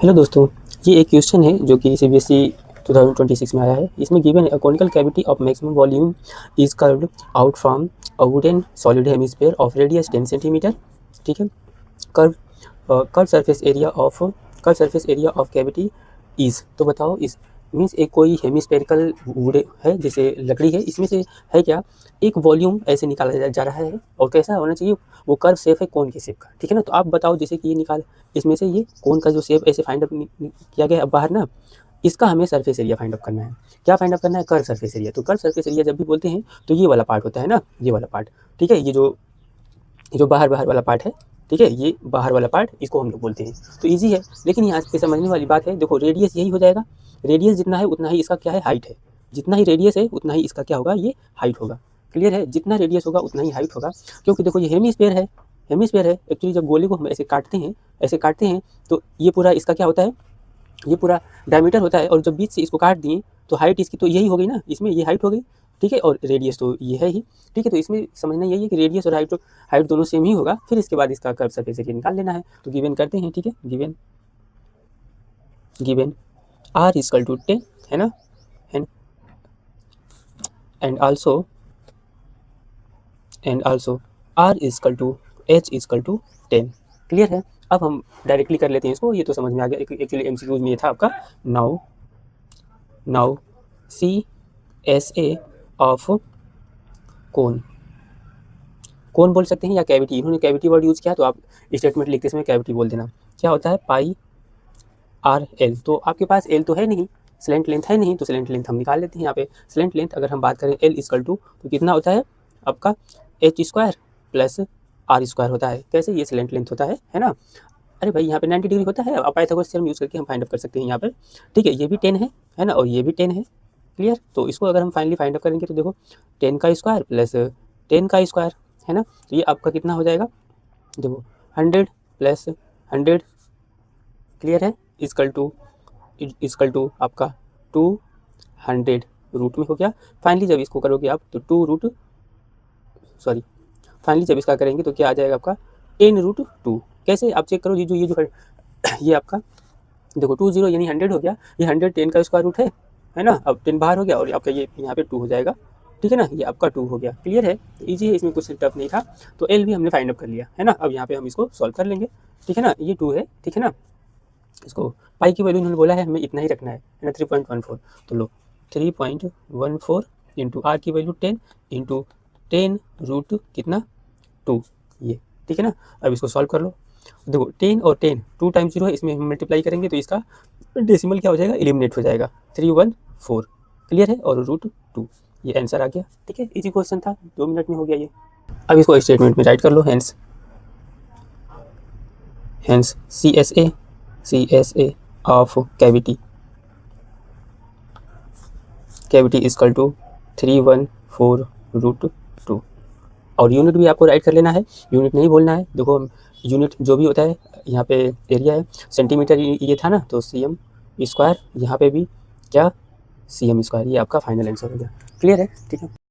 Hello दोस्तों, ये एक क्वेश्चन है जो कि सीबीएसई 2026 में आया है। इसमें गिवन है, a conical cavity of maximum volume is curved out from a wooden solid hemisphere of radius 10 centimetre. ठीक है। Curve curve surface area of cavity is, तो बताओ इस मीन्स एक कोई हेमिस्फेरिकल वुड है, जैसे लकड़ी है, इसमें से है क्या एक वॉल्यूम ऐसे निकाला जा रहा है, और कैसा होना चाहिए वो कर्व शेप है कोन के शेप का। ठीक है ना। तो आप बताओ, जैसे कि ये निकाल, इसमें से ये कोन का जो शेप ऐसे फाइंड अप किया गया है अब बाहर ना, इसका हमें सरफेस एरिया फाइंड अप करना है। क्या फाइंड अप करना है? Curve surface area. तो कर्व सरफेस एरिया जब भी बोलते हैं तो ये वाला पार्ट होता है ना, ये वाला पार्ट। ठीक है। ये जो बाहर बाहर वाला पार्ट है, ठीक है, ये बाहर वाला पार्ट, इसको हम लोग बोलते हैं। तो इजी है, लेकिन यहाँ पे समझने वाली बात है, देखो रेडियस यही हो जाएगा। रेडियस जितना है उतना ही इसका क्या है, हाइट है। जितना ही रेडियस है उतना ही इसका क्या होगा, ये हाइट होगा। क्लियर है? जितना रेडियस होगा उतना ही हाइट होगा, क्योंकि देखो ये हेमिस्फीयर है। हेमिस्फीयर है एक्चुअली, जब गोले को हम ऐसे काटते हैं तो ये पूरा इसका क्या होता है, ये पूरा डायमीटर होता है, और जब बीच से इसको काट दिए तो हाइट इसकी तो यही हो गई ना, इसमें ये हाइट हो गई। ठीक है। और रेडियस तो ये है ही। ठीक है। तो इसमें समझना यही है कि रेडियस और हाइट दोनों सेम ही होगा। फिर इसके बाद इसका कर्व सरफेस एरिया निकाल लेना है। तो गिवन करते हैं। ठीक है। गिवन r इक्वल टू 10 है ना, and also r equal to h equal to 10। Clear है? अब हम डायरेक्टली कर लेते हैं इसको, ये तो समझ में आ गया। एक्चुअली एमसीक्यूज में ये था आपका। Now C S A of cone बोल सकते हैं या कैविटी। इन्होंने कैविटी वर्ड यूज़ किया, तो आप स्टेटमेंट लिखते समय कैविटी बोल देना। क्या होता है? पाई आर एल। तो आपके पास एल तो है नहीं, स्लेंट लेंथ है नहीं, तो स्लेंट लेंथ हम निकाल लेते हैं। यहाँ पे स्लेंट लेंथ अगर हम बात करें एल इक्वल टू, तो कितना होता है आपका H square plus R square होता है। कैसे? ये स्लेंट लेंथ होता है ना। अरे भाई, यहाँ पे 90 डिग्री होता है। अब पाइथागोरस थ्योरम यूज़ करके हम फाइंड अप कर सकते हैं यहाँ पे। ठीक है। ये भी 10 है ना, और ये भी 10 है। क्लियर? तो इसको अगर हम फाइनली फाइंड अप करेंगे तो देखो 10 का स्क्वायर प्लस 10 का स्क्वायर है ना, तो ये आपका कितना हो जाएगा, देखो 100 प्लस 100। क्लियर है? इक्वल टू आपका 200 रूट में हो गया। फाइनली जब इसको करोगे आप तो फाइनली जब इसका करेंगे तो क्या आ जाएगा आपका 10√2। कैसे? आप चेक करो, ये आपका देखो 20 यानी 100 हो गया। ये 100 10 का स्क्वायर रूट है ना। अब 10 बाहर हो गया, और आपका ये यहाँ पे 2 हो जाएगा। ठीक है ना। ये आपका 2 हो गया। क्लियर है? इजी है, इसमें कुछ टफ नहीं था। तो एल भी हमने फाइंड अप कर लिया है ना। अब यहाँ पे हम इसको सॉल्व कर लेंगे। ठीक है ना। ये 2 है, ठीक है ना। इसको पाई की वैल्यू इन्होंने बोला है हमें इतना ही रखना है ना, 3.14। तो लो 3.14 इंटू आर की वैल्यू 10 इंटू 10 रूट कितना 2, ये। ठीक है ना। अब इसको सॉल्व कर लो। देखो 10 और 10 2 टाइम्स 0 है, इसमें हम मल्टीप्लाई करेंगे तो इसका डेसिमल क्या हो जाएगा, एलिमिनेट हो जाएगा, 314। क्लियर है? और √2, ये आंसर आ गया। ठीक है। इजी क्वेश्चन था, 2 मिनट में हो गया ये। अब इसको स्टेटमेंट में राइट कर लो। Hence C S A of cavity equal to 314√2। और यूनिट भी आपको राइट कर लेना है, यूनिट नहीं बोलना है। देखो यूनिट जो भी होता है, यहाँ पे एरिया है सेंटीमीटर, ये था ना, तो cm स्क्वायर, यहाँ पे भी क्या cm स्क्वायर। ये आपका फाइनल आंसर हो गया। क्लियर है? ठीक है।